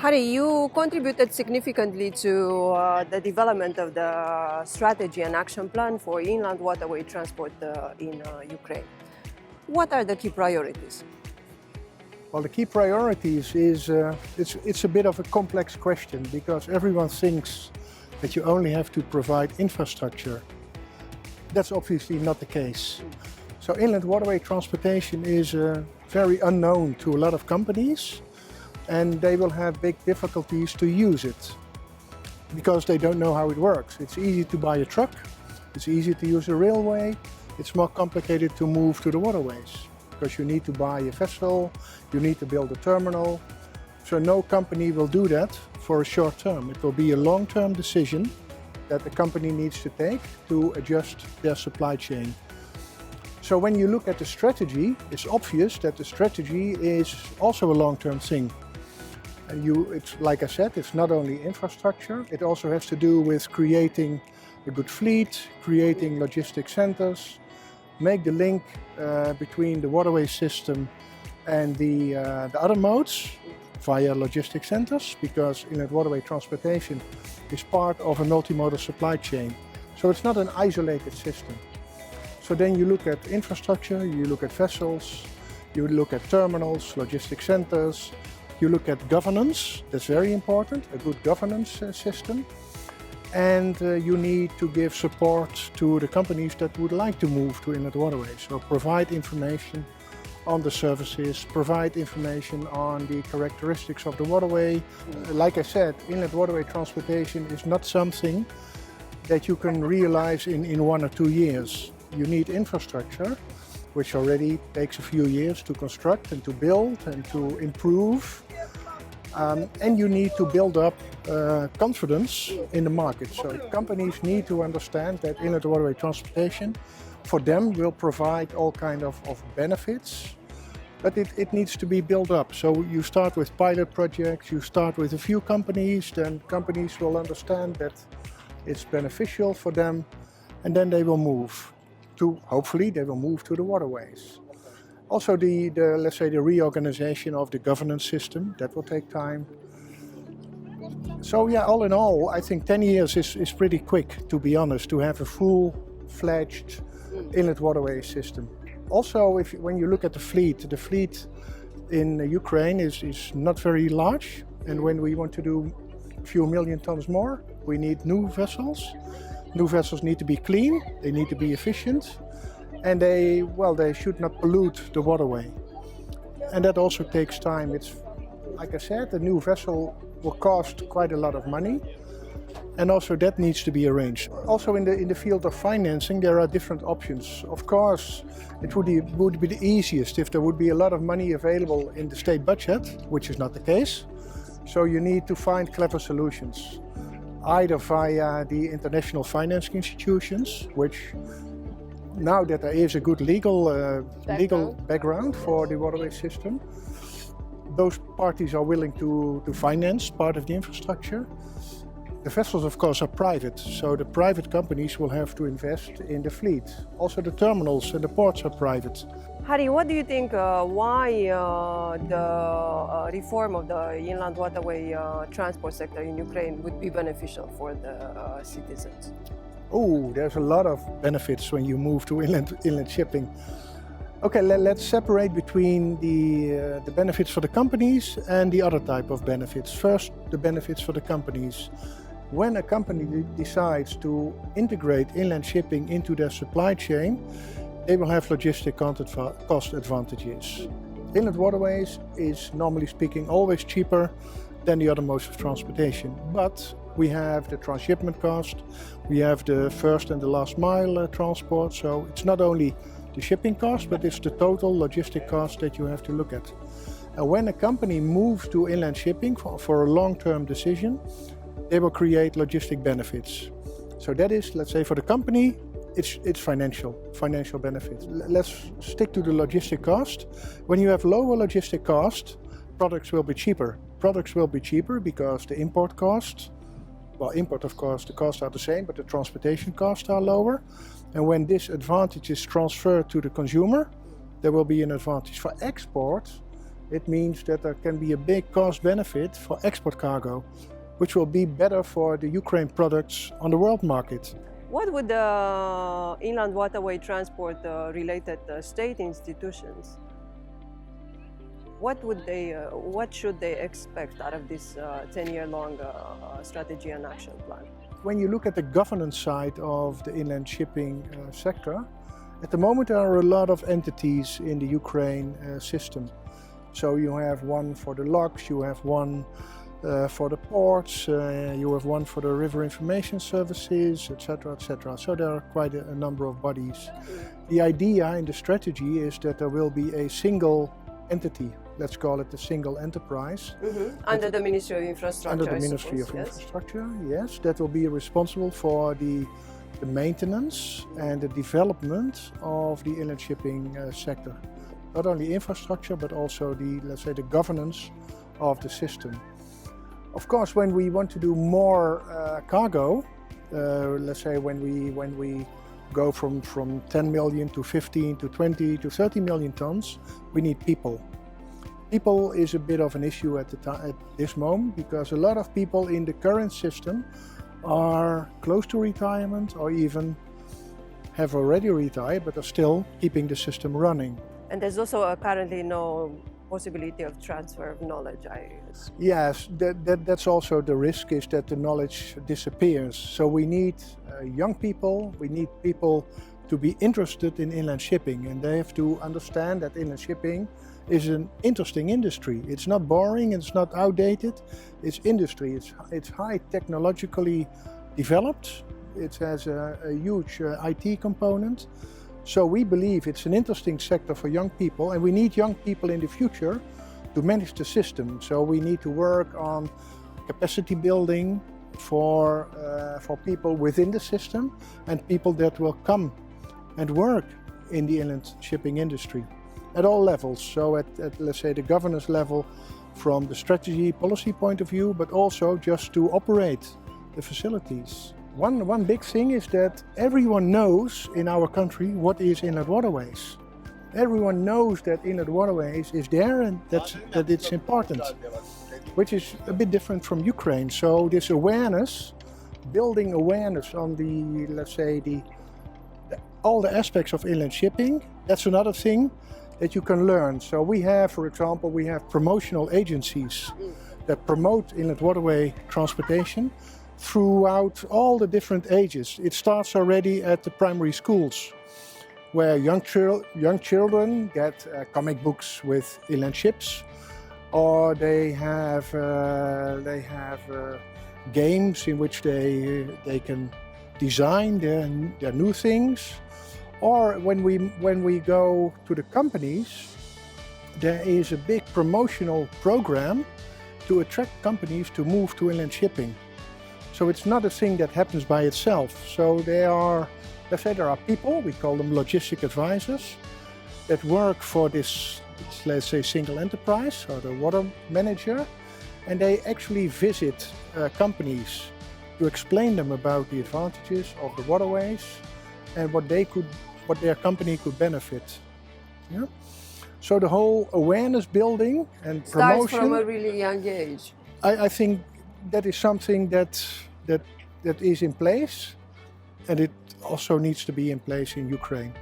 Harry, you contributed significantly to the development of the strategy and action plan for inland waterway transport in Ukraine. What are the key priorities? Well, the key priorities is, it's a bit of a complex question because everyone thinks that you only have to provide infrastructure. That's obviously not the case. So inland waterway transportation is very unknown to a lot of companies, and they will have big difficulties to use it because they don't know how it works. It's easy to buy a truck, it's easy to use a railway, it's more complicated to move to the waterways because you need to buy a vessel, you need to build a terminal. So no company will do that for a short term. It will be a long-term decision that the company needs to take to adjust their supply chain. So when you look at the strategy, it's obvious that the strategy is also a long-term thing. And it's like I said, it's not only infrastructure, it also has to do with creating a good fleet, creating logistic centers, make the link between the waterway system and the other modes via logistic centers, because inland waterway transportation is part of a multimodal supply chain. So it's not an isolated system. So then you look at infrastructure, you look at vessels, you look at terminals, logistic centers, you look at governance, that's very important, a good governance system. And you need to give support to the companies that would like to move to inland waterways. So provide information on the services, provide information on the characteristics of the waterway. Like I said, inland waterway transportation is not something that you can realize in 1 or 2 years. You need infrastructure, which already takes a few years to construct and to build and to improve. And you need to build up confidence in the market. So companies need to understand that inland waterway transportation for them will provide all kind of benefits, but it needs to be built up. So you start with pilot projects, you start with a few companies, then companies will understand that it's beneficial for them, and then they will move to, hopefully they will move to the waterways. Also the let's say the reorganization of the governance system, that will take time. So yeah, all in all, I think 10 years is pretty quick, to be honest, to have a full-fledged inland waterway system. Also, when you look at the fleet in Ukraine is not very large, and when we want to do a few million tons more, we need new vessels. New vessels need to be clean, they need to be efficient, and they should not pollute the waterway. And that also takes time. It's, like I said, a new vessel will cost quite a lot of money, and also that needs to be arranged. Also in the field of financing, there are different options. Of course, it would be the easiest if there would be a lot of money available in the state budget, which is not the case. So you need to find clever solutions, either via the international financing institutions, which now that there is a good legal background for the waterway system, those parties are willing to finance part of the infrastructure. The vessels, of course, are private, so the private companies will have to invest in the fleet. Also the terminals and the ports are private. Harry, what do you think, why the reform of the inland waterway transport sector in Ukraine would be beneficial for the citizens? Oh, there's a lot of benefits when you move to inland shipping. Okay, let's separate between the benefits for the companies and the other type of benefits. First, the benefits for the companies. When a company decides to integrate inland shipping into their supply chain, they will have logistic cost advantages. Inland waterways is, normally speaking, always cheaper than the other modes of transportation. But we have the transshipment cost, we have the first and the last mile transport, so it's not only the shipping cost, but it's the total logistic cost that you have to look at. And when a company moves to inland shipping for a long-term decision, they will create logistic benefits. So that is, let's say, for the company, it's financial benefits. Let's stick to the logistic cost. When you have lower logistic cost, products will be cheaper. Products will be cheaper because the import cost, well, import, of course, the costs are the same, but the transportation costs are lower. And when this advantage is transferred to the consumer, there will be an advantage. For export, it means that there can be a big cost benefit for export cargo, which will be better for the Ukraine products on the world market. What would the inland waterway transport related state institutions, what should they expect out of this 10-year-long strategy and action plan? When you look at the governance side of the inland shipping sector, at the moment there are a lot of entities in the Ukraine system. So you have one for the locks, you have one for the ports, you have one for the river information services, etc., etc. So there are quite a number of bodies. The idea in the strategy is that there will be a single entity, let's call it a single enterprise. Under the Ministry of Infrastructure, Under the Ministry of Infrastructure, yes. That will be responsible for the maintenance and the development of the inland shipping sector. Not only infrastructure, but also the governance of the system. Of course, when we want to do more cargo, let's say when we go from 10 million to 15 to 20 to 30 million tons, we need people. People is a bit of an issue at this moment, because a lot of people in the current system are close to retirement or even have already retired but are still keeping the system running. And there's also currently no possibility of transfer of knowledge, I assume. Yes, that's also the risk, is that the knowledge disappears. So we need young people, we need people to be interested in inland shipping, and they have to understand that inland shipping is an interesting industry. It's not boring, it's not outdated, it's industry. It's high technologically developed, it has a huge IT component. So we believe it's an interesting sector for young people, and we need young people in the future to manage the system. So we need to work on capacity building for people within the system and people that will come and work in the inland shipping industry at all levels. So at let's say the governance level, from the strategy policy point of view, but also just to operate the facilities. One big thing is that everyone knows in our country what is inland waterways. Everyone knows that inland waterways is there and that it's important, which is a bit different from Ukraine. So this awareness, building awareness on the, let's say, all the aspects of inland shipping, that's another thing that you can learn. So we have, for example, promotional agencies that promote inland waterway transportation throughout all the different ages. It starts already at the primary schools, where young children get comic books with inland ships, or they have games in which they can design their new things. Or when we go to the companies, there is a big promotional program to attract companies to move to inland shipping. So it's not a thing that happens by itself. So there are people, we call them logistic advisors, that work for this, let's say, single enterprise or the water manager, and they actually visit companies to explain them about the advantages of the waterways and what their company could benefit. Yeah? So the whole awareness building and promotion starts from a really young age. I think that is something that is in place, and it also needs to be in place in Ukraine.